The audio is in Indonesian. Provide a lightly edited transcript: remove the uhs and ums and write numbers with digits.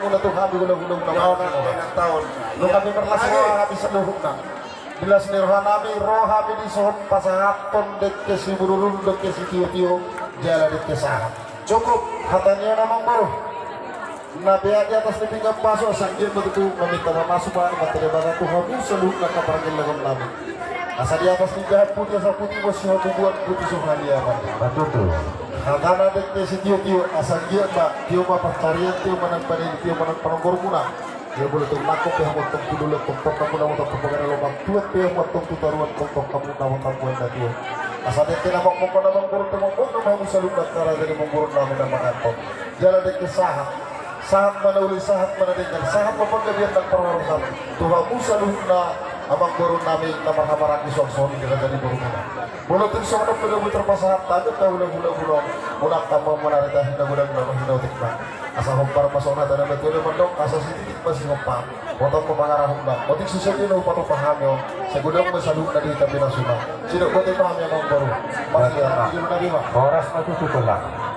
mula tuh kami gulung-gulung na tahun. Lu kami berlas kami seluruh na. Bila senirhan kami roh kami di sohon pasahapon dek ke si burulun dek ke si tio-tio jalan dek ke sahat. Cukup hatanya namang baru. Nabi di atas di pinggam paso sanggil betul meminta masuk bahan materi bahan tuh kami seluruh na kaparangin lawan kami. Asa di atas di jahat putih asa putih masih hubungan putih suhania man. Betul tuh. Hatana dek ke si tio-tio asa dia mbak tio mbak percarian tio manang panen tio manang panonggor muna. Dia boleh tuh makuk yang mau tong dulu tong kamu namun tong pengen lobang tuat yang mau tong tutaruan tong kamu namun tong kuen tadi. Asal dek kena mau namun burun tong mau selalu dakara jadi menggurun namun namun antok. Jalan dek sahat sahat mana uli sahat mana dengan sahat apa kebiar dan perwarusan. Tuhan Musa luhna amang burun nami nama kamaraki sok-sok dengan jadi burun mana. Boleh tuh sok pada muter pasahat tadi tahu gula munak tambah menarita hina gudang nama hina utikna. Asa hompar pasona tanah betul mendok asa sedikit masih hompar potong pemangarah hompar otik susah dia lupa tuh paham yo segudang bersaluk dari tapi nasuna tidak boleh paham yang baru masih ya gimana dia Horas itu tuh lah.